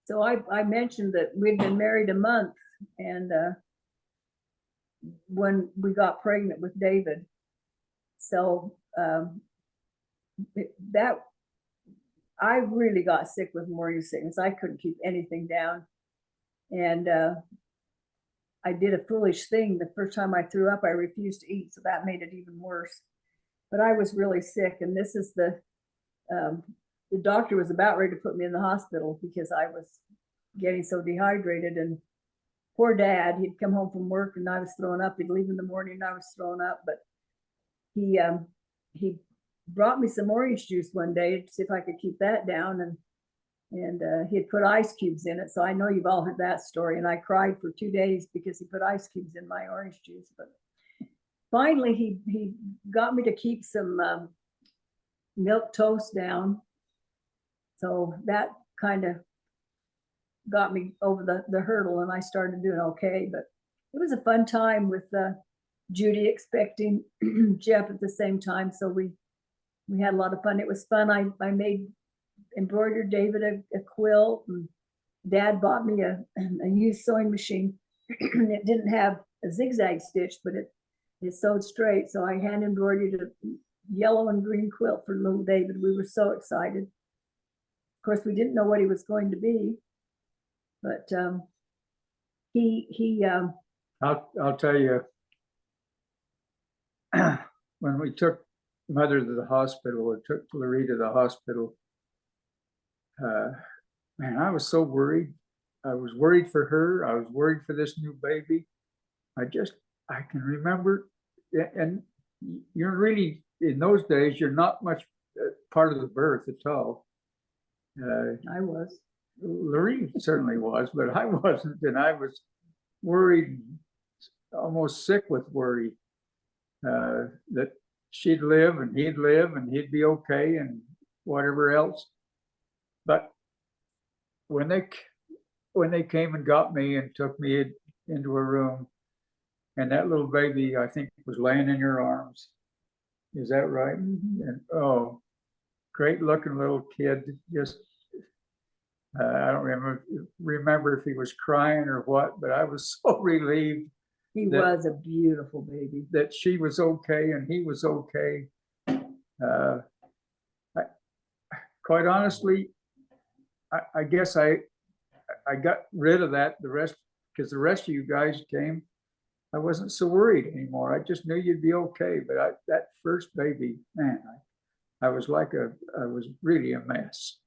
So I mentioned that we'd been married a month, and when we got pregnant with David. So that I really got sick with morning sickness. I couldn't keep anything down. And I did a foolish thing. The first time I threw up, I refused to eat. So that made it even worse. But I was really sick. And this is the doctor was about ready to put me in the hospital because I was getting so dehydrated. And poor Dad, he'd come home from work and I was throwing up. He'd leave in the morning and I was throwing up. But he brought me some orange juice one day to see if I could keep that down. And he had put ice cubes in it. So I know you've all heard that story. And I cried for 2 days because he put ice cubes in my orange juice. But finally, he got me to keep some milk toast down. So that kind of got me over the hurdle and I started doing okay. But it was a fun time with Judy expecting Jeff at the same time. So we had a lot of fun. It was fun. I embroidered David a quilt, and Dad bought me a used sewing machine. It didn't have a zigzag stitch, but it sewed straight. So I hand embroidered a yellow and green quilt for little David. We were so excited. Of course, we didn't know what he was going to be, but I'll tell you, when we took Mother to the hospital, or took LaRee's to the hospital, man, I was so worried. I was worried for her. I was worried for this new baby. I can remember, and you're really, in those days, you're not much part of the birth at all. I was. LaRee's certainly was, but I wasn't, and I was worried, almost sick with worry that she'd live and he'd be okay and whatever else. But when they came and got me and took me into a room, and that little baby, I think, was laying in your arms. Is that right? Mm-hmm. And oh, great looking little kid. Just I don't remember if he was crying or what, but I was so relieved. He was a beautiful baby. That she was okay and he was okay. Quite honestly, I guess I got rid of that because the rest of you guys came. I wasn't so worried anymore. I just knew you'd be okay. But that first baby, man, I was I was really a mess.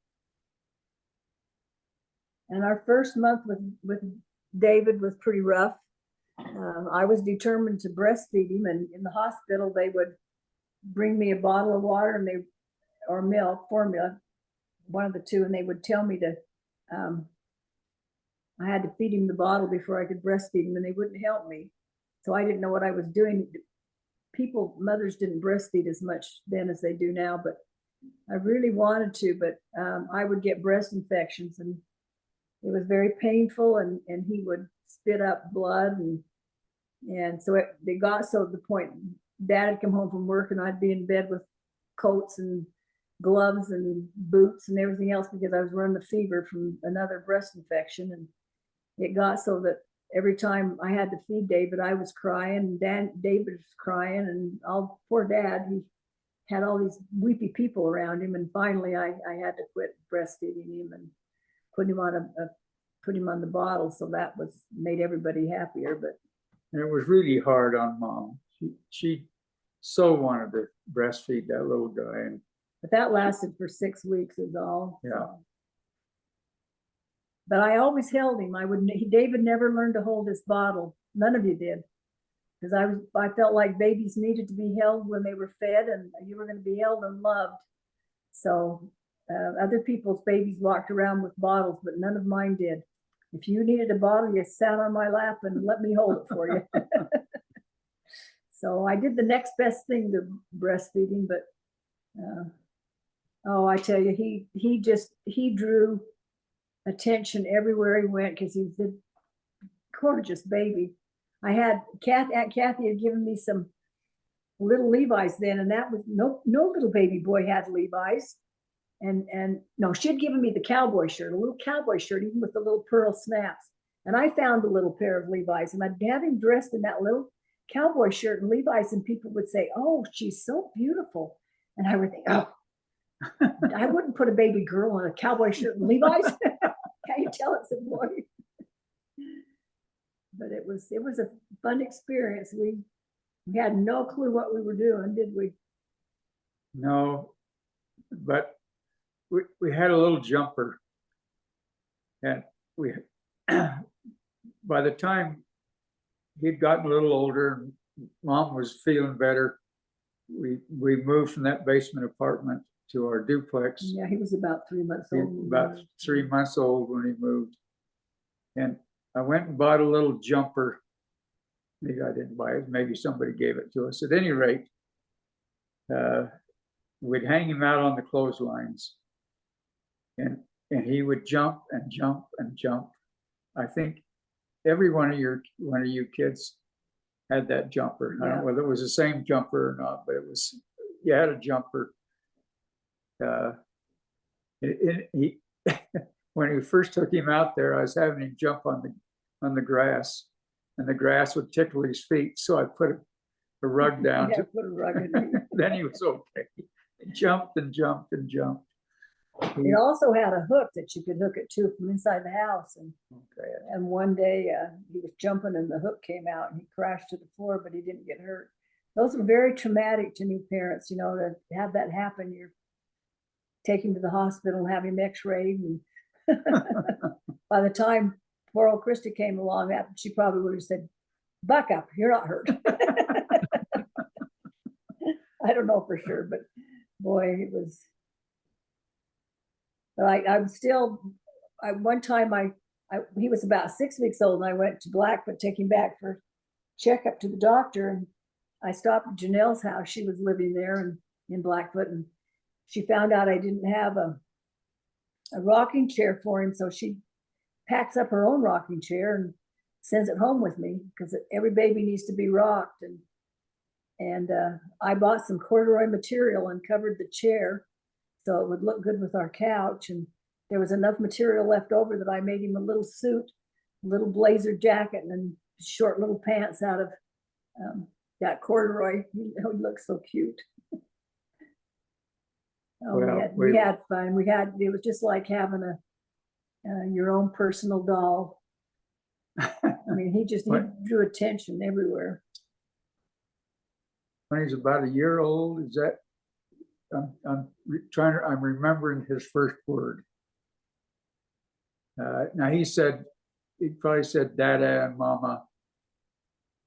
And our first month with David was pretty rough. I was determined to breastfeed him, and in the hospital they would bring me a bottle of water or milk, formula, one of the two, and they would tell me to I had to feed him the bottle before I could breastfeed him, and they wouldn't help me. So I didn't know what I was doing. Mothers didn't breastfeed as much then as they do now, but I really wanted to, but I would get breast infections, and it was very painful, and he would spit up blood, and so they got so to the point Dad would come home from work and I'd be in bed with coats and gloves and boots and everything else because I was running a fever from another breast infection. And it got so that every time I had to feed David, I was crying, and David was crying, and poor Dad, he had all these weepy people around him. And finally I had to quit breastfeeding him and put him on the bottle. So that made everybody happier. But it was really hard on Mom. She so wanted to breastfeed that little guy, but that lasted for 6 weeks is all. Yeah. So. But I always held him. David never learned to hold his bottle. None of you did, because I felt like babies needed to be held when they were fed, and you were going to be held and loved. So other people's babies walked around with bottles, but none of mine did. If you needed a bottle, you sat on my lap and let me hold it for you. So I did the next best thing to breastfeeding, but I tell you, he drew attention everywhere he went because he's a gorgeous baby. Aunt Kathy had given me some little Levi's then, and that was no little baby boy had Levi's. And no, she'd given me the cowboy shirt, a little cowboy shirt, even with the little pearl snaps. And I found a little pair of Levi's, and I'd have him dressed in that little cowboy shirt and Levi's, and people would say, "Oh, she's so beautiful." And I would think, "Oh, I wouldn't put a baby girl in a cowboy shirt and Levi's." Can't you tell it's a boy? But it was a fun experience. We had no clue what we were doing, did we? No, but we had a little jumper, and we by the time he'd gotten a little older and Mom was feeling better, we moved from that basement apartment to our duplex. Yeah, he was about 3 months old. About 3 months old when he moved. And I went and bought a little jumper. Maybe I didn't buy it, maybe somebody gave it to us. At any rate, we'd hang him out on the clotheslines, and he would jump and jump and jump. I think every one of you kids had that jumper. I don't know whether it was the same jumper or not, but you had a jumper. When we first took him out there, I was having him jump on the grass, and the grass would tickle his feet. So I put a rug down. Yeah, put a rug in. Then he was okay. He jumped and jumped and jumped. It also had a hook that you could hook it to from inside the house. And one day he was jumping and the hook came out and he crashed to the floor, but he didn't get hurt. Those were very traumatic to new parents, you know, to have that happen. You're taking him to the hospital, have him x-rayed. And by the time poor old Krista came along, she probably would have said, "Buck up, you're not hurt." I don't know for sure, but boy, it was. But one time he was about 6 weeks old, and I went to Blackfoot, take him back for checkup to the doctor, and I stopped at Janelle's house. She was living there and in Blackfoot, and she found out I didn't have a rocking chair for him, so she packs up her own rocking chair and sends it home with me, because every baby needs to be rocked. And I bought some corduroy material and covered the chair so it would look good with our couch. And there was enough material left over that I made him a little suit, a little blazer jacket, and then short little pants out of that corduroy. He looks so cute. Oh, well, we had fun. It was just like having your own personal doll. I mean, he drew attention everywhere. When he's about a year old, is that? I'm remembering his first word. Now he probably said "Dada" and "Mama,"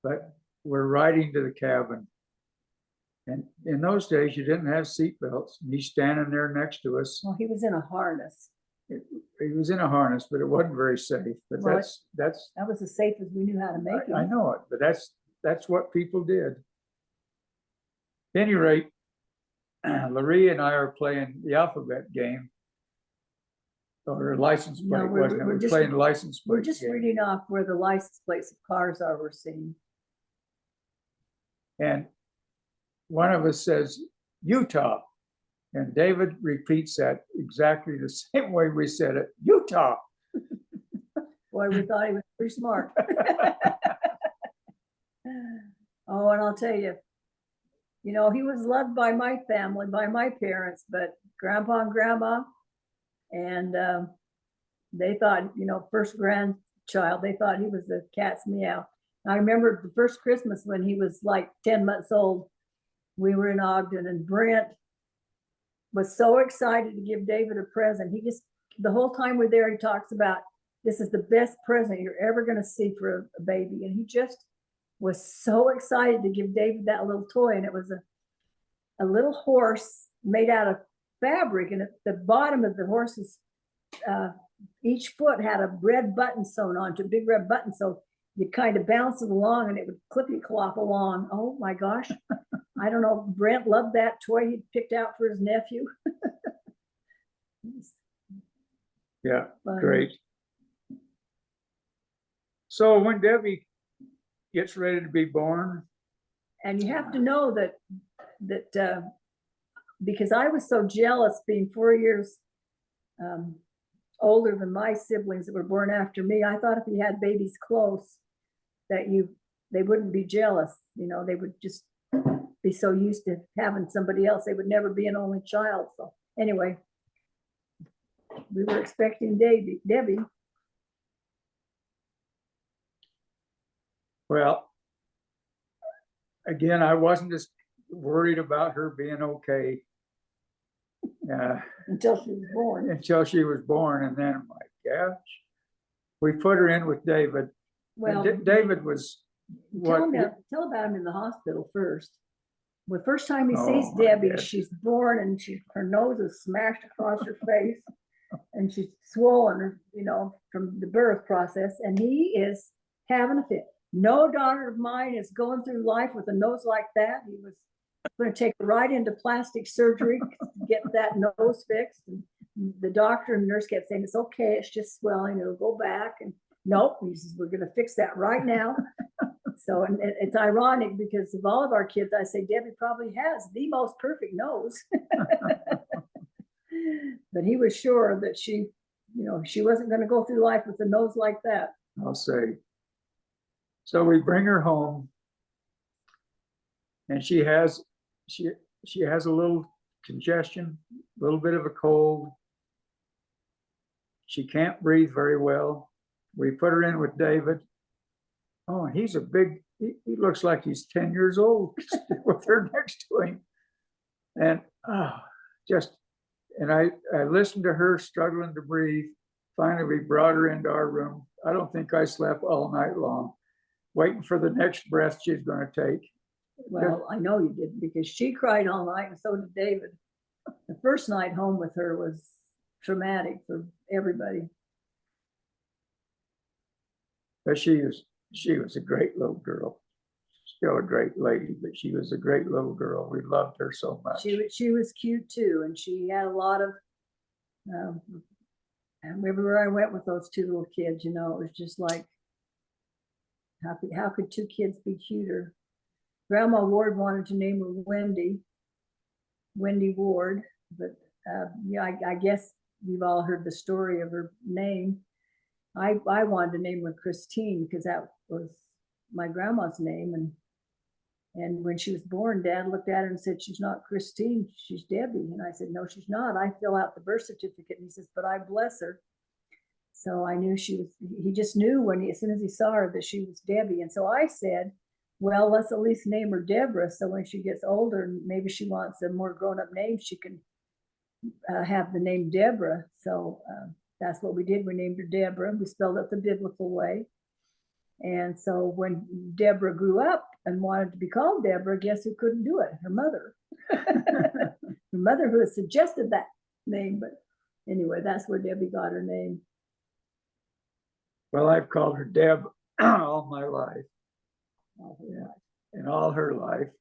but we're riding to the cabin, and in those days you didn't have seatbelts. He's standing there next to us. Well, he was in a harness. He was in a harness, but it wasn't very safe. But well, that was as safe as we knew how to make it. I know it, but that's what people did. At any rate, LaRee and I are playing the alphabet game, or license plate. We're playing license plate. We're just reading off where the license plates of cars are we're seeing. And one of us says Utah, and David repeats that exactly the same way we said it, Utah. Boy, we thought he was pretty smart. Oh, and I'll tell you, you know, he was loved by my family, by my parents, but Grandpa and Grandma, and they thought, you know, first grandchild, they thought he was the cat's meow. I remember the first Christmas when he was like 10 months old, we were in Ogden, and Brent was so excited to give David a present. He just, the whole time we're there, he talks about, this is the best present you're ever going to see for a baby. And he just was so excited to give David that little toy. And it was a little horse made out of fabric. And at the bottom of the horse's, each foot had a red button sewn onto, a big red button. So you'd kind of bounce it along and it would clippy-clop along. Oh my gosh. I don't know. Brent loved that toy he picked out for his nephew. Yeah, great. So when Debbie gets ready to be born. And you have to know that because I was so jealous being 4 years older than my siblings that were born after me. I thought if you had babies close, that they wouldn't be jealous. You know, they would just be so used to having somebody else. They would never be an only child. So anyway, we were expecting Debbie. Well, again, I wasn't just worried about her being okay. Until she was born. Until she was born. And then, my gosh, we put her in with David. Well, David was tell about him in the hospital first. The first time he Oh, sees my Debbie, gosh. she's born and her nose is smashed across her face and she's swollen, you know, from the birth process. And he is having a fit. No daughter of mine is going through life with a nose like that. He was going to take her right into plastic surgery to get that nose fixed. And the doctor and nurse kept saying, it's okay, it's just swelling, it'll go back. And nope, he says, we're going to fix that right now. So, and it's ironic because of all of our kids, I say Debbie probably has the most perfect nose. But he was sure that she, you know, she wasn't going to go through life with a nose like that. I'll say. So we bring her home, and she has a little congestion, a little bit of a cold. She can't breathe very well. We put her in with David. Oh, he's a big, he looks like he's 10 years old with her next to him. And and I listened to her struggling to breathe. Finally, we brought her into our room. I don't think I slept all night long, waiting for the next breath she's going to take. Well, I know you did because she cried all night and so did David. The first night home with her was traumatic for everybody. But she was a great little girl. Still a great lady, but she was a great little girl. We loved her so much. She was cute too, and she had a lot of. Everywhere I went with those two little kids, you know, it was just like, how could two kids be cuter? Grandma Ward wanted to name her Wendy Ward, but yeah, I guess you've all heard the story of her name. I wanted to name her Christine because that was my grandma's name, and when she was born, Dad looked at her and said, she's not Christine, she's Debbie. And I said, no, she's not. I fill out the birth certificate. And he says, but I bless her. So I knew she was, he just knew as soon as he saw her that she was Debbie. And so I said, well, let's at least name her Deborah. So when she gets older, and maybe she wants a more grown-up name, she can have the name Deborah. So that's what we did. We named her Deborah. We spelled it the biblical way. And so when Deborah grew up and wanted to be called Deborah, guess who couldn't do it? Her mother. Her mother who had suggested that name. But anyway, that's where Debbie got her name. Well, I've called her Deb all my life. All her life. And all her life.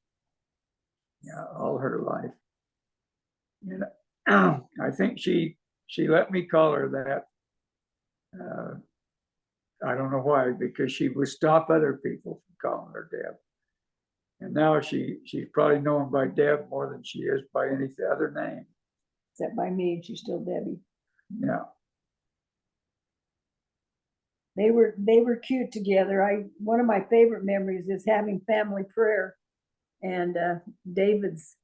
Yeah, all her life. And I think she let me call her that. I don't know why, because she would stop other people from calling her Deb. And now she's probably known by Deb more than she is by any other name. Except by me, and she's still Debbie. Yeah. They were cute together. One of my favorite memories is having family prayer, and David's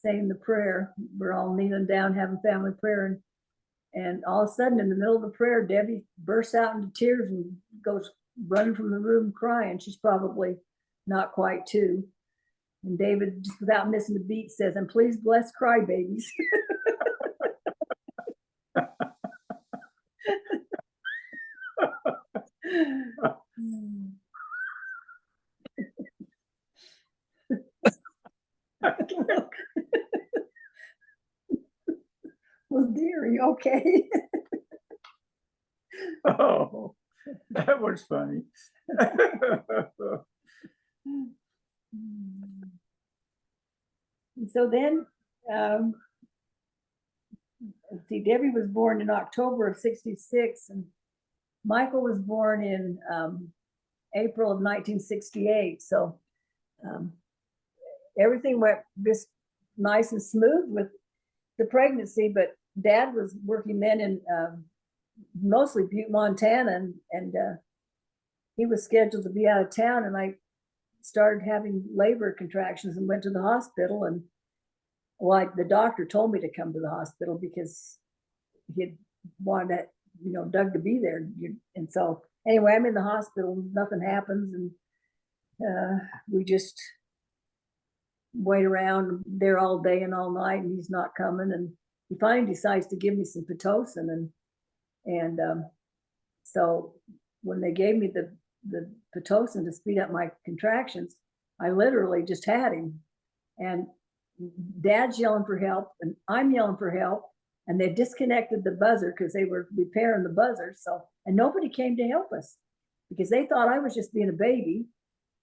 saying the prayer. We're all kneeling down having family prayer, and all of a sudden in the middle of the prayer, Debbie bursts out into tears and goes running from the room crying. She's probably not quite 2. And David, just without missing a beat, says, and please bless crybabies. Well, dear, are you okay? Oh, that was funny. And so then, let's see, Debbie was born in October of '66, and Michael was born in April of 1968. So everything went just nice and smooth with the pregnancy, but Dad was working then in mostly Butte, Montana, and he was scheduled to be out of town, and I started having labor contractions and went to the hospital. And well, the doctor told me to come to the hospital because he had wanted, Doug to be there. And so anyway, I'm in the hospital, nothing happens, and we just wait around there all day and all night, and he's not coming. And he finally decides to give me some Pitocin, and so when they gave me the Pitocin to speed up my contractions, I literally just had him. And Dad's yelling for help, and I'm yelling for help, and they disconnected the buzzer because they were repairing the buzzer. So, and nobody came to help us because they thought I was just being a baby.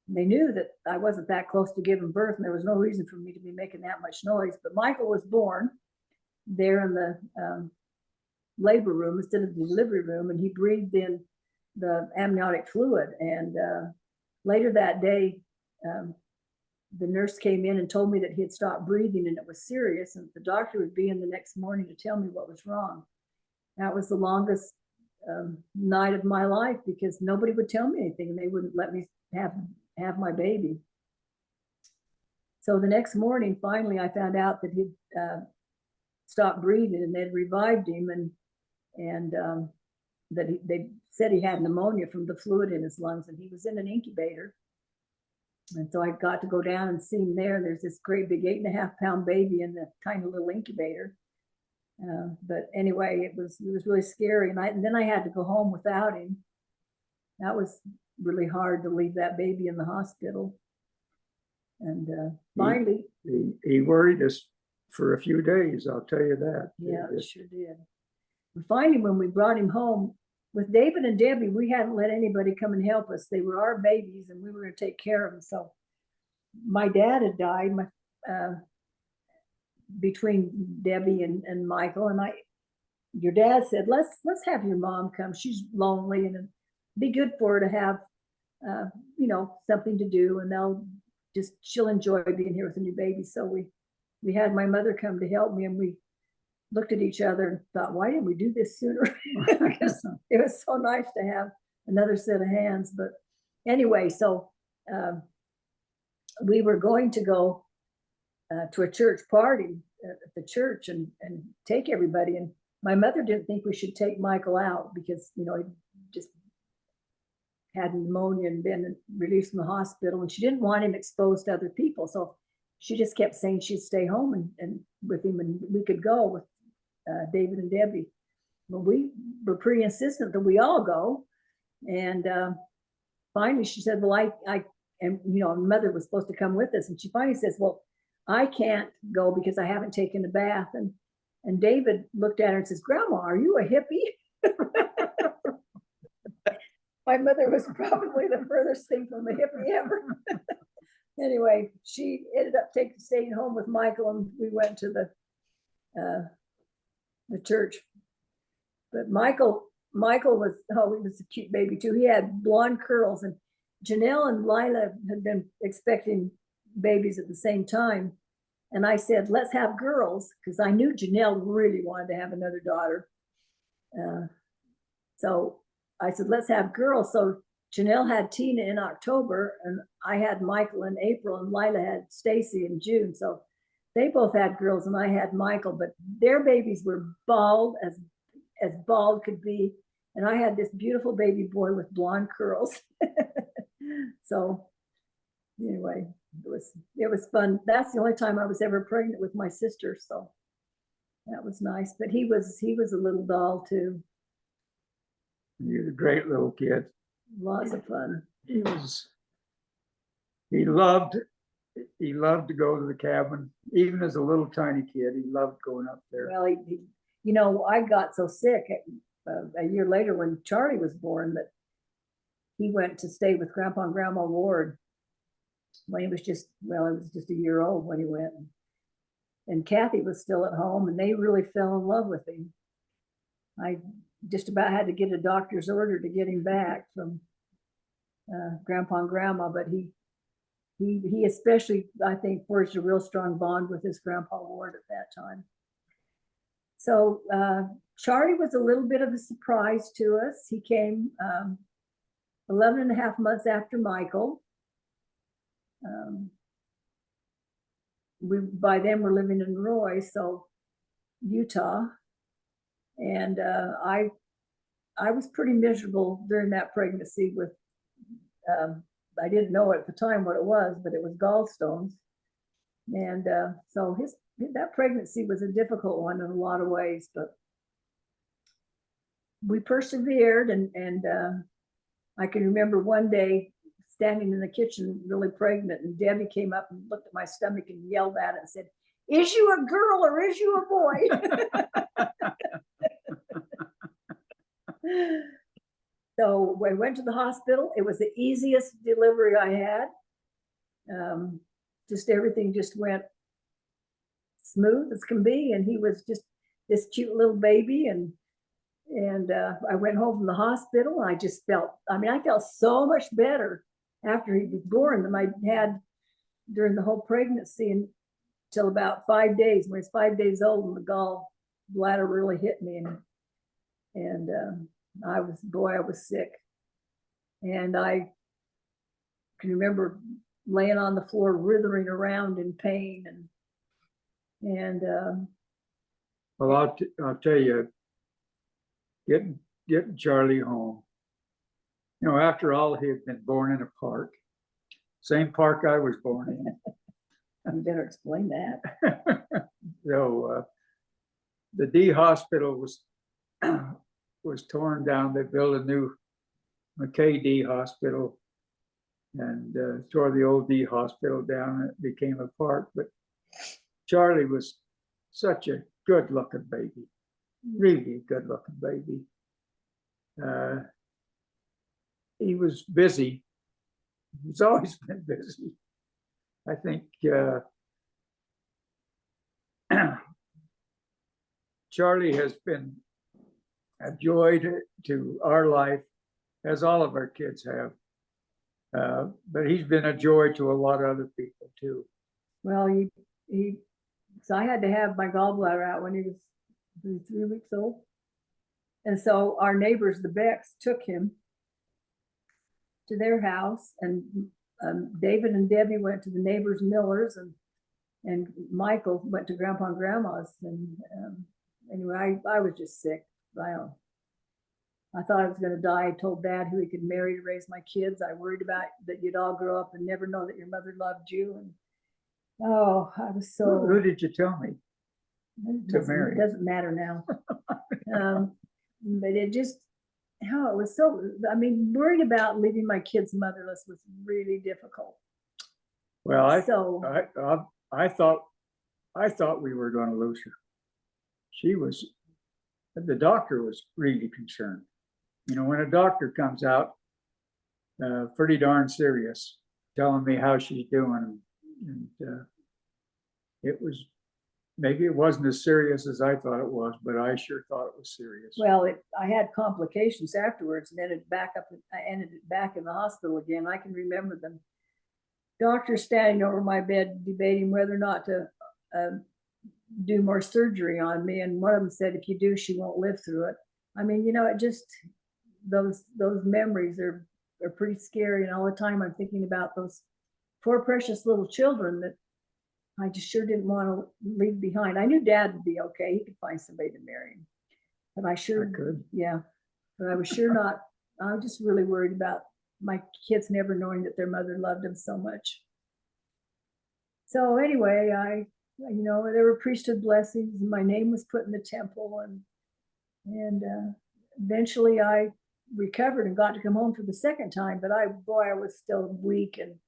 And they knew that I wasn't that close to giving birth, and there was no reason for me to be making that much noise. But Michael was born there in the labor room instead of the delivery room, and he breathed in the amniotic fluid. And later that day, the nurse came in and told me that he had stopped breathing and it was serious, and the doctor would be in the next morning to tell me what was wrong. That was the longest night of my life because nobody would tell me anything, and they wouldn't let me have my baby. So the next morning, finally, I found out that he'd stopped breathing, and they'd revived him, and that they said he had pneumonia from the fluid in his lungs, and he was in an incubator. And so I got to go down and see him there. There's this great big 8.5-pound baby in the tiny little incubator. But anyway, it was really scary. And then I had to go home without him. That was really hard to leave that baby in the hospital. And finally, he worried us for a few days, I'll tell you that. Yeah, it sure did. And finally, when we brought him home, with David and Debbie, we hadn't let anybody come and help us. They were our babies, and we were going to take care of them. So my dad had died between Debbie and Michael, and your dad said, let's have your mom come. She's lonely, and it'd be good for her to have something to do, and she'll enjoy being here with a new baby. So we had my mother come to help me, and we looked at each other and thought, why didn't we do this sooner? Because it was so nice to have another set of hands. But anyway, so we were going to go to a church party at the church and take everybody. And my mother didn't think we should take Michael out because, he just had pneumonia and been released from the hospital, and she didn't want him exposed to other people. So she just kept saying she'd stay home and with him, and we could go with David and Debbie. But we were pretty insistent that we all go. And finally she said, well, I mother was supposed to come with us. And she finally says, well, I can't go because I haven't taken a bath. And David looked at her and says, Grandma, are you a hippie? My mother was probably the furthest thing from a hippie ever. Anyway, she ended up staying home with Michael, and we went to the church. But Michael was, he was a cute baby too. He had blonde curls, and Janelle and Lila had been expecting babies at the same time. And I said, let's have girls, because I knew Janelle really wanted to have another daughter. So I said, let's have girls. So Janelle had Tina in October, and I had Michael in April, and Lila had Stacy in June. So they both had girls, and I had Michael, but their babies were bald as bald could be. And I had this beautiful baby boy with blonde curls. So anyway, it was fun. That's the only time I was ever pregnant with my sister. So that was nice. But he was a little doll too. He was a great little kid. Lots of fun. He loved to go to the cabin. Even as a little tiny kid, he loved going up there. Well, I got so sick a year later when Charlie was born that he went to stay with Grandpa and Grandma Ward when he was just a year old when he went. And Kathy was still at home, and they really fell in love with him. I just about had to get a doctor's order to get him back from Grandpa and Grandma, but he he especially, I think, forged a real strong bond with his grandpa Ward at that time. So Charlie was a little bit of a surprise to us. He came 11 and a half months after Michael. By then we're living in Roy, so Utah. And I was pretty miserable during that pregnancy with, I didn't know at the time what it was, but it was gallstones. And so that pregnancy was a difficult one in a lot of ways, but we persevered. And I can remember one day standing in the kitchen really pregnant, and Debbie came up and looked at my stomach and yelled at it and said, "Is you a girl or is you a boy?" So we went to the hospital. It was the easiest delivery I had. Just everything just went smooth as can be, and he was just this cute little baby. And I went home from the hospital, and I just felt, I felt so much better after he was born than I had during the whole pregnancy until about 5 days. When he was 5 days old, and the gallbladder really hit me, and I was sick. And I can remember laying on the floor, writhing around in pain. Well, I'll tell you, getting Charlie home, after all, he had been born in a park, same park I was born in. You better explain that. So the D hospital was torn down. They built a new McKay D hospital, and tore the old D hospital down, and it became a park. But Charlie was such a good-looking baby, really good-looking baby. He was busy. He's always been busy. I think Charlie has been a joy to our life, as all of our kids have. But he's been a joy to a lot of other people too. Well, so I had to have my gallbladder out when he was 3 weeks old. And so our neighbors, the Becks, took him to their house, and David and Debbie went to the neighbors Millers, and Michael went to Grandpa and Grandma's. And anyway, I was just sick. I thought I was going to die. I told Dad who he could marry to raise my kids. I worried about that you'd all grow up and never know that your mother loved you. And oh, I was so. Who did you tell me to marry? It doesn't matter now. But it just, it was so, worried about leaving my kids motherless was really difficult. Well, I thought we were going to lose her. The doctor was really concerned. When a doctor comes out pretty darn serious, telling me how she's doing, and maybe it wasn't as serious as I thought it was, but I sure thought it was serious. Well, I had complications afterwards, and ended back in the hospital again. I can remember the doctor standing over my bed debating whether or not to do more surgery on me, and one of them said, "If you do, she won't live through it." It just, those memories are pretty scary, and all the time I'm thinking about those poor precious little children that I just sure didn't want to leave behind. I knew Dad would be okay. He could find somebody to marry him. But I could. Yeah. But I was sure not. I was just really worried about my kids never knowing that their mother loved them so much. So anyway, there were priesthood blessings, and my name was put in the temple, and eventually I recovered and got to come home for the second time. But I was still weak, and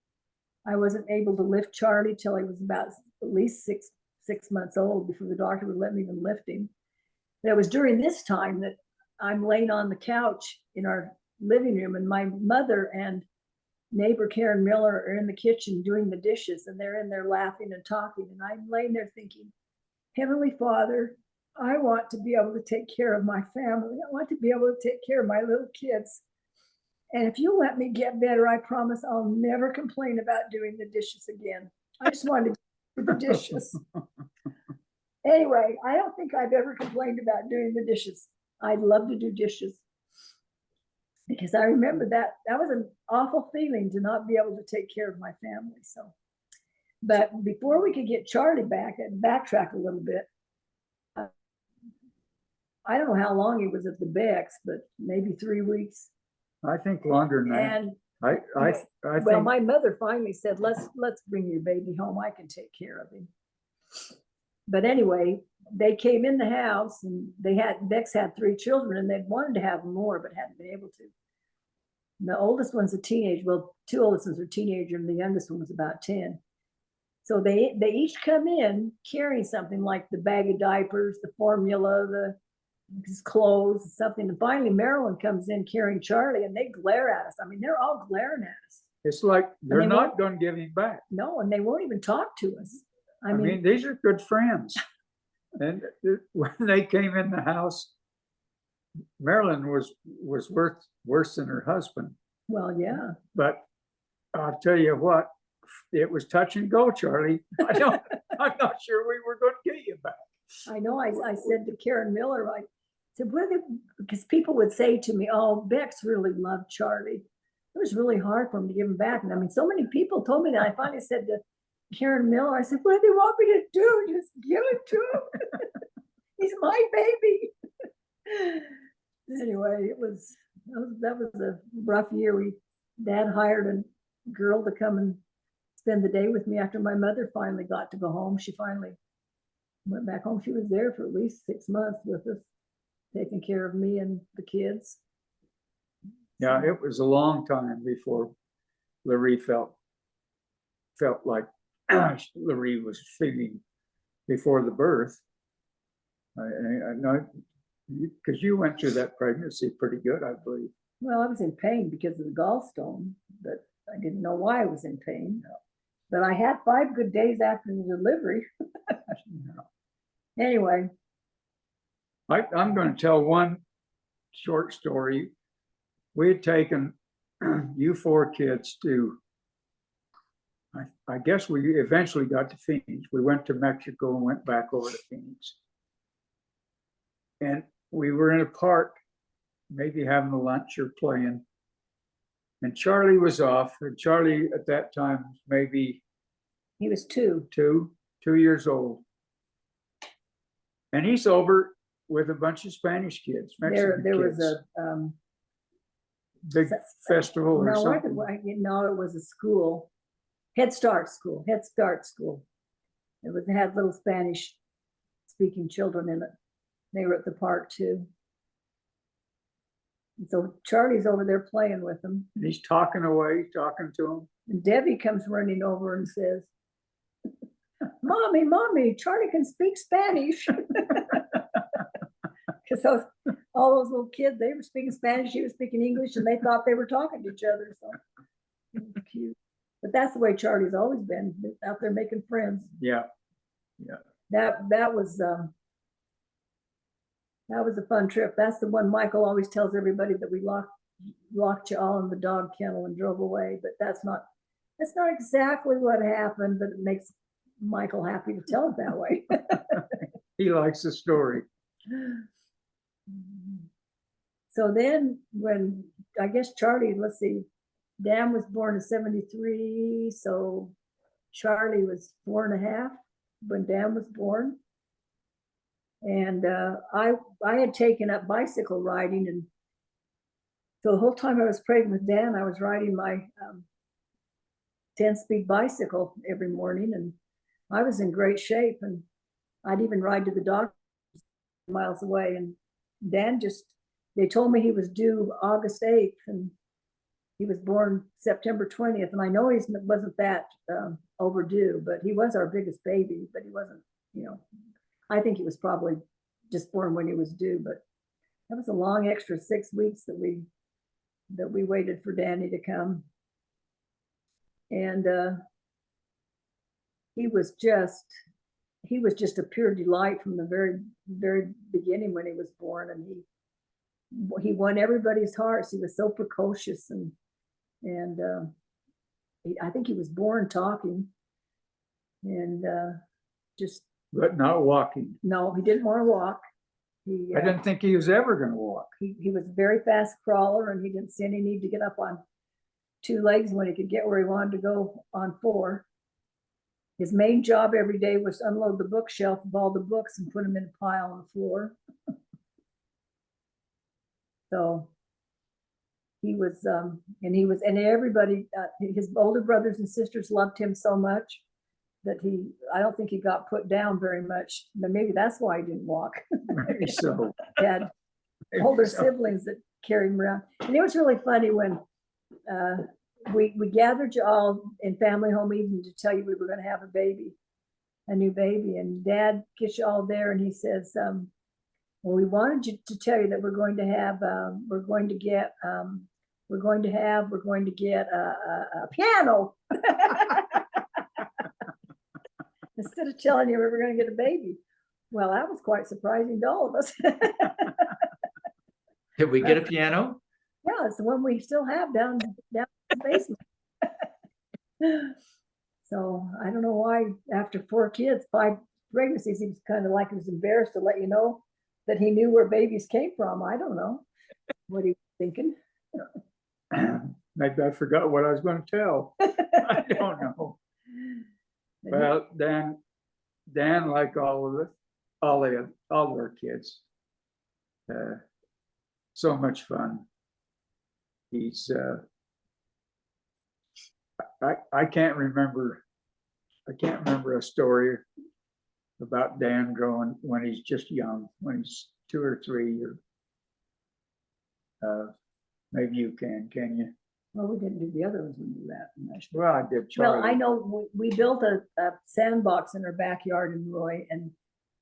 I wasn't able to lift Charlie till he was about at least six months old before the doctor would let me even lift him. And it was during this time that I'm laying on the couch in our living room, and my mother and neighbor Karen Miller are in the kitchen doing the dishes, and they're in there laughing and talking. And I'm laying there thinking, Heavenly Father, I want to be able to take care of my family. I want to be able to take care of my little kids. And if you let me get better, I promise I'll never complain about doing the dishes again. I just wanted to do the dishes. Anyway, I don't think I've ever complained about doing the dishes. I'd love to do dishes. Because I remember that was an awful feeling to not be able to take care of my family. So, but before we could get Charlie back and backtrack a little bit, I don't know how long he was at the Becks, but maybe 3 weeks. I think longer than that. And I well, think my mother finally said, let's bring your baby home. I can take care of him. But anyway, they came in the house and Bex had 3 children and they'd wanted to have more, but hadn't been able to. And the oldest one's a teenager. Well, 2 oldest ones are teenager and the youngest one was about 10. So they each come in carrying something like the bag of diapers, the formula, his clothes, something. And finally Marilyn comes in carrying Charlie and they glare at us. I mean, they're all glaring at us. it's like they're they not going to give him back. No, and they won't even talk to us. I mean, these are good friends. And when they came in the house, Marilyn was worse than her husband. Well, yeah. But I'll tell you what, it was touch and go, Charlie. I'm not sure we were going to get you back. I know. I said to Karen Miller, I said, because people would say to me, oh, Bex really loved Charlie. It was really hard for him to give him back. And I mean, so many people told me that. I finally said to Karen Miller, I said, what do they want me to do? Just give it to him. He's my baby. Anyway, that was a rough year. Dad hired a girl to come and spend the day with me after my mother finally got to go home. She finally went back home. She was there for at least 6 months with us, taking care of me and the kids. Yeah, it was a long time before LaRee felt like LaRee was feeling before the birth. I know, because you went through that pregnancy pretty good, I believe. Well, I was in pain because of the gallstone, but I didn't know why I was in pain. But I had 5 good days after the delivery. Anyway. I'm going to tell one short story. We had taken you 4 kids to, I guess we eventually got to Phoenix. We went to Mexico and went back over to Phoenix. And we were in a park, maybe having a lunch or playing. And Charlie was off. And Charlie at that time, maybe he was 2 years old. And he's over with a bunch of Spanish kids. Mexican there kids. was a big festival or something. No, it was a school, Head Start school. It had little Spanish speaking children in it. They were at the park too. And so Charlie's over there playing with them. And he's talking away, talking to them. And Debbie comes running over and says, Mommy, Charlie can speak Spanish. Because all those little kids, they were speaking Spanish, she was speaking English, and they thought they were talking to each other. So it was cute. But that's the way Charlie's always been, out there making friends. Yeah. That was a fun trip. That's the one Michael always tells everybody, that we locked you all in the dog kennel and drove away. But that's not exactly what happened, but it makes Michael happy to tell it that way. He likes the story. So then when, I guess Charlie, let's see, Dan was born in 73, so Charlie was 4.5 when Dan was born. And I had taken up bicycle riding, and so the whole time I was pregnant with Dan, I was riding my 10-speed bicycle every morning, and I was in great shape, and I'd even ride to the doctor miles away. And Dan they told me he was due August 8th, and he was born September 20th. And I know he wasn't that overdue, but he was our biggest baby, but he wasn't, I think he was probably just born when he was due, but that was a long extra 6 weeks that we waited for Danny to come. And he was just a pure delight from the very, very beginning when he was born. And he won everybody's hearts. He was so precocious and I think he was born talking, and just but not walking. no, he didn't want to walk. I didn't think he was ever going to walk. He was a very fast crawler, and he didn't see any need to get up on 2 legs when he could get where he wanted to go on 4. His main job every day was to unload the bookshelf of all the books and put them in a pile on the floor. So he was, and everybody, his older brothers and sisters loved him so much that I don't think he got put down very much, but maybe that's why he didn't walk. Maybe so. He had older siblings that carried him around. And it was really funny when we gathered you all in family home evening to tell you we were going to have a new baby, and Dad gets you all there, and he says, well, we wanted you to tell you that we're going to get a piano. Instead of telling you we were going to get a baby. Well, that was quite surprising to all of us. Did we get a piano? Yeah, it's the one we still have down in the basement. So I don't know why after 4 kids, 5 pregnancies, he was kind of like he was embarrassed to let you know that he knew where babies came from. I don't know what he was thinking. Maybe I forgot what I was going to tell. I don't know. Well, Dan, like all our kids, so much fun. He's, I can't remember a story about Dan growing when he's just young, when he's 2 or 3, or maybe you can you? Well, we didn't do the other ones. We knew that. Well, I did. Charlie. Well, I know we built a sandbox in our backyard in Roy, and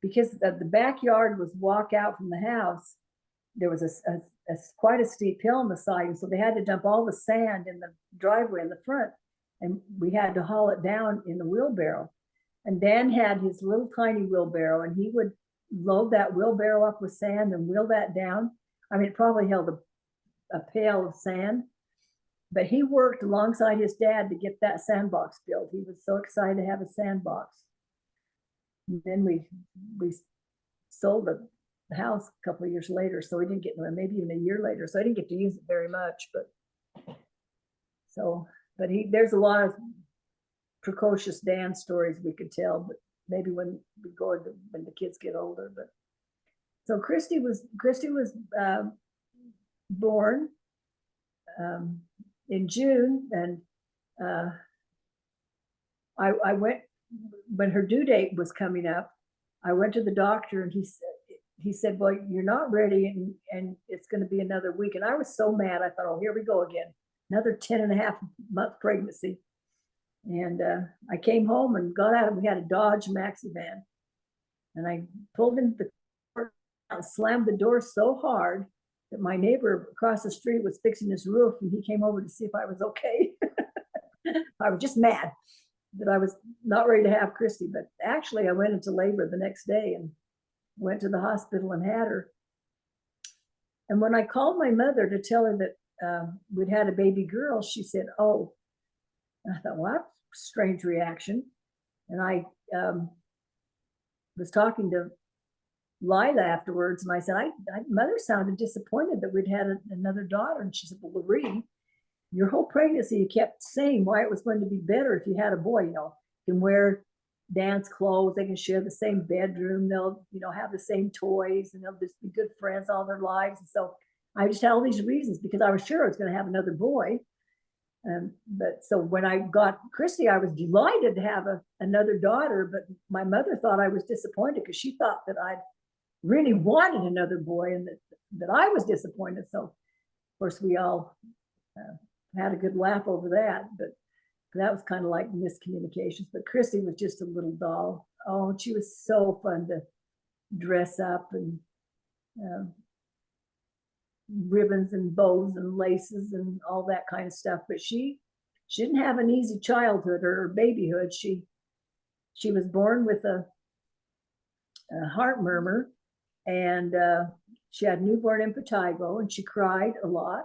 because the backyard was walk out from the house, there was a quite a steep hill on the side, and so they had to dump all the sand in the driveway in the front, and we had to haul it down in the wheelbarrow. And Dan had his little tiny wheelbarrow, and he would load that wheelbarrow up with sand and wheel that down. I mean, it probably held a pail of sand. But he worked alongside his dad to get that sandbox built. He was so excited to have a sandbox. And then we sold the house a couple of years later, so we didn't get, maybe even a year later, so I didn't get to use it very much. But there's a lot of precocious Dan stories we could tell, but maybe when the kids get older. But so Christy was born in June, and I went when her due date was coming up. I went to the doctor, and he said, well, you're not ready, and it's going to be another week. And I was so mad. I thought, oh, here we go again, another 10.5-month pregnancy. And I came home and got out. We had a Dodge Maxi van, and I pulled into the car and slammed the door so hard that my neighbor across the street was fixing his roof, and he came over to see if I was okay. I was just mad that I was not ready to have Christy, but actually I went into labor the next day and went to the hospital and had her. And when I called my mother to tell her that we'd had a baby girl, she said, oh. And I thought, well, that's a strange reaction. And I was talking to Lila afterwards, and I said, Mother sounded disappointed that we'd had another daughter. And she said, well, LaRee, your whole pregnancy, you kept saying why it was going to be better if you had a boy. You can wear Dan's clothes, they can share the same bedroom, they'll, have the same toys, and they'll just be good friends all their lives. And so I just had all these reasons because I was sure I was going to have another boy. But so when I got Christy, I was delighted to have another daughter, but my mother thought I was disappointed because she thought that I really wanted another boy, and that I was disappointed. So of course we all had a good laugh over that, but that was kind of like miscommunications. But Christy was just a little doll. Oh, she was so fun to dress up, and ribbons and bows and laces and all that kind of stuff. But she didn't have an easy childhood or babyhood. She was born with a heart murmur, and she had newborn impetigo, and she cried a lot,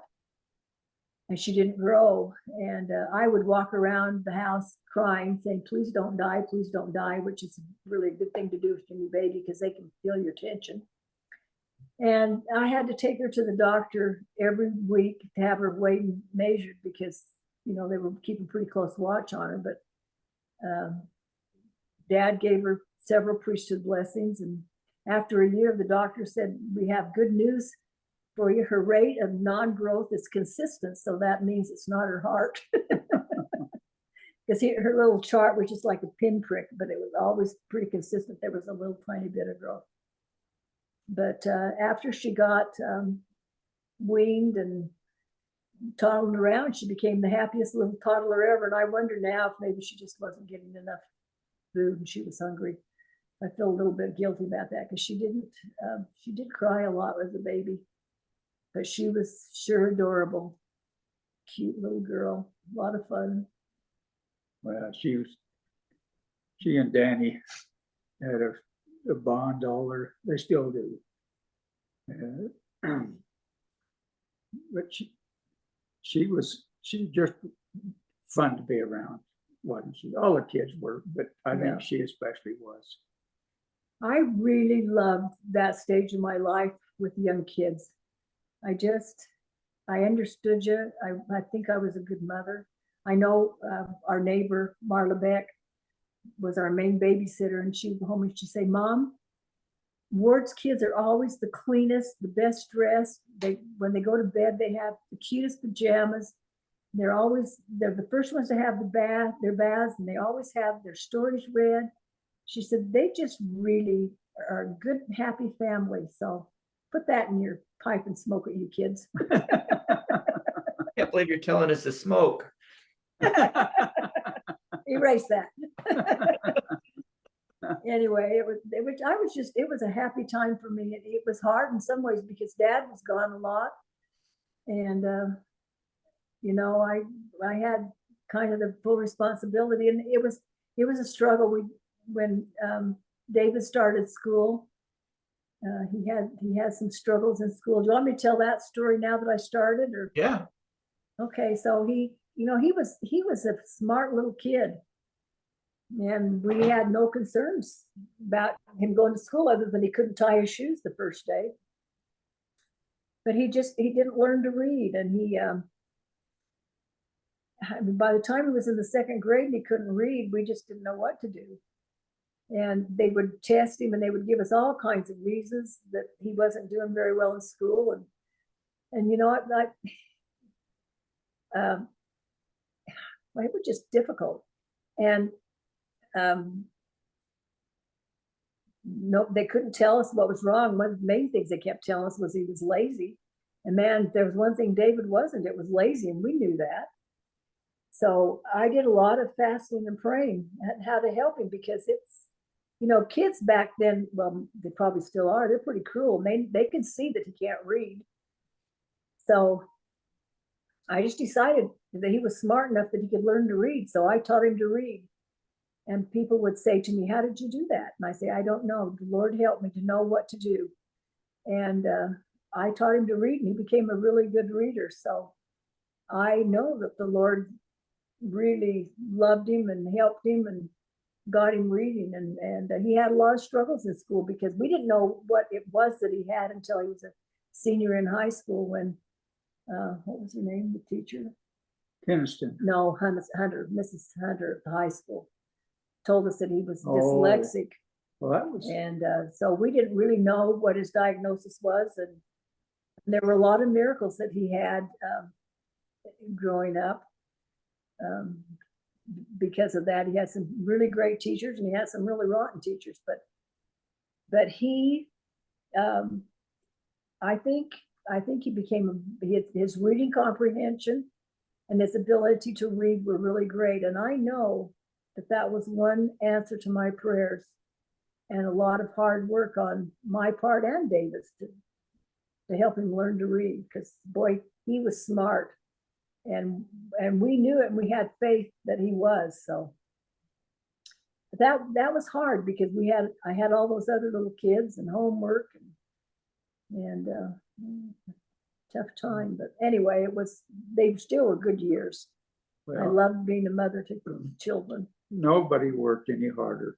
and she didn't grow. And I would walk around the house crying, saying, please don't die, which is really a good thing to do with your new baby because they can feel your tension. And I had to take her to the doctor every week to have her weighed and measured because, you know, they were keeping pretty close watch on her. But Dad gave her several priesthood blessings. And after a year, the doctor said, we have good news for you. Her rate of non-growth is consistent. So that means it's not her heart. Because her little chart was just like a pinprick, but it was always pretty consistent. There was a little tiny bit of growth. But after she got weaned and toddling around, she became the happiest little toddler ever. And I wonder now if maybe she just wasn't getting enough food and she was hungry. I feel a little bit guilty about that because she did cry a lot as a baby, but she was sure adorable, cute little girl, a lot of fun. Well, she and Danny had a bond all her, they still do. But she was just fun to be around, wasn't she? All the kids were, but I think she especially was. I really loved that stage of my life with young kids. I understood you. I think I was a good mother. I know our neighbor, Marla Beck, was our main babysitter, and she would go home and she'd say, Mom, Ward's kids are always the cleanest, the best dressed. When they go to bed, they have the cutest pajamas. They're the first ones to have their baths, and they always have their stories read. She said, they just really are a good, happy family. So put that in your pipe and smoke it, you kids. I can't believe you're telling us to smoke. Erase that. Anyway, it was a happy time for me. It was hard in some ways because Dad was gone a lot. And, you know, I had kind of the full responsibility, and it was a struggle. When David started school, he had some struggles in school. Do you want me to tell that story now that I started? Or Yeah. Okay, so he was a smart little kid, and we had no concerns about him going to school other than he couldn't tie his shoes the first day. But he didn't learn to read, and by the time he was in the second grade and he couldn't read, we just didn't know what to do. And they would test him, and they would give us all kinds of reasons that he wasn't doing very well in school. And you know what, it was just difficult. And no, they couldn't tell us what was wrong. One of the main things they kept telling us was he was lazy. And man, there was one thing David wasn't, it was lazy, and we knew that. So I did a lot of fasting and praying how to help him, because kids back then, well, they probably still are, they're pretty cruel. They can see that he can't read. So I just decided that he was smart enough that he could learn to read. So I taught him to read. And people would say to me, how did you do that? And I say, I don't know. The Lord helped me to know what to do. And I taught him to read, and he became a really good reader. So I know that the Lord really loved him and helped him and got him reading. And he had a lot of struggles in school because we didn't know what it was that he had until he was a senior in high school when, what was her name, the teacher? Keniston. No, Hunter, Mrs. Hunter at the high school told us that he was dyslexic. Well, that was. And so we didn't really know what his diagnosis was. And there were a lot of miracles that he had growing up. Because of that, he had some really great teachers, and he had some really rotten teachers. But he, I think he became his reading comprehension and his ability to read were really great. And I know that was one answer to my prayers, and a lot of hard work on my part and David's to help him learn to read, because boy, he was smart. And we knew it, and we had faith that he was. So that was hard because I had all those other little kids and homework, And tough time, but anyway, they still were good years. I Well, loved being a mother to children. nobody worked any harder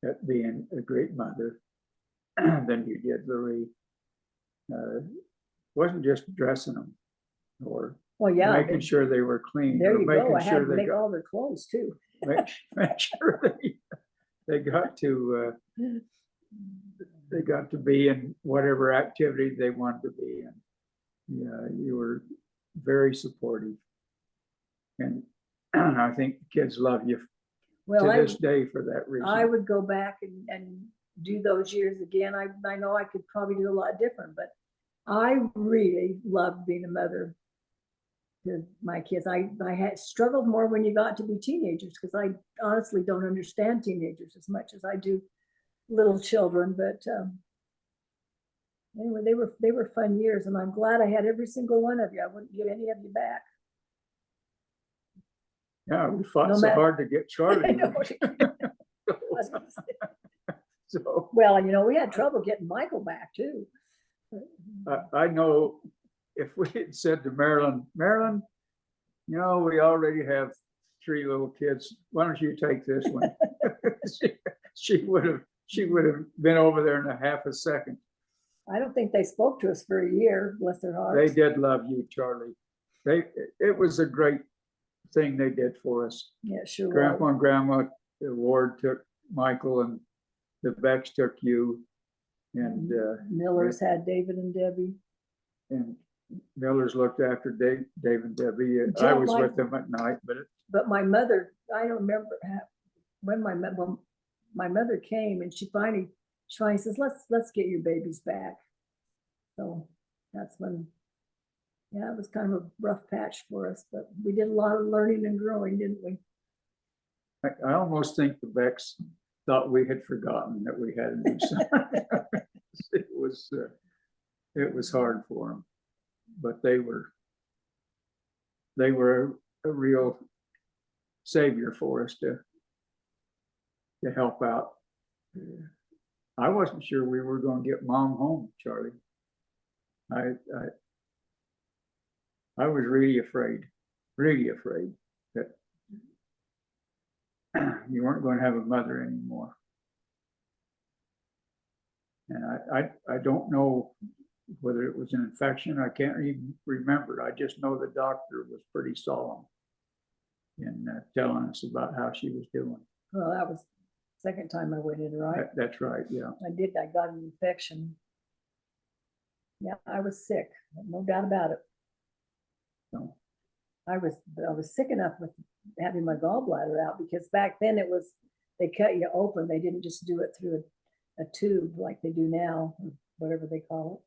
at being a great mother than you did, LaRee. Wasn't just dressing them or Well, yeah, making sure they were clean there or you making go. I had sure to they make got, all their clothes too. make sure they got to be in whatever activity they wanted to be in. Yeah, you were very supportive, and I think the kids love you Well, to this day for that reason. I would go back and do those years again. I know I could probably do a lot different, but I really loved being a mother to my kids. I had struggled more when you got to be teenagers because I honestly don't understand teenagers as much as I do little children. But anyway, they were fun years, and I'm glad I had every single one of you. I wouldn't get any of you back. Yeah, we fought No so matter- hard to get Charlie. I know. I was gonna say. So Well, we had trouble getting Michael back too. I know if we had said to Marilyn, we already have 3 little kids. Why don't you take this one? she would have been over there in a half a second. I don't think they spoke to us for a year, bless their They hearts. did love you, Charlie. It was a great thing they did for us. Yeah, sure was. Grandpa and Grandma Ward took Michael, and the Becks took you, and Miller's had David and Debbie. and Miller's looked after Dave and Debbie. I Until was my- with them at night, but But my mother, I don't remember when my mother came, and she finally says, let's get your babies back. So that's when, yeah, it was kind of a rough patch for us, but we did a lot of learning and growing, didn't we? I almost think the Becks thought we had forgotten that we had a new son. It was hard for them, but they were a real savior for us to help out. I wasn't sure we were going to get Mom home, Charlie. I was really afraid that you weren't going to have a mother anymore. And I don't know whether it was an infection. I can't even remember. I just know the doctor was pretty solemn in telling us about how she was doing. Well, that was the second time I went in, right? That's right, yeah. I got an infection. Yeah, I was sick, no doubt about it. So, I was sick enough with having my gallbladder out, because back then they cut you open. They didn't just do it through a tube like they do now, or whatever they call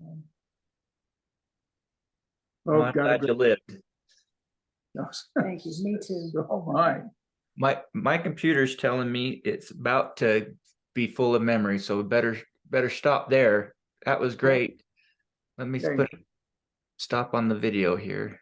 it. Well, I'm glad you lived. Thank you, me too. So am I. My computer's telling me it's about to be full of memory, so we better stop there. That was great. Let me Okay. put stop on the video here.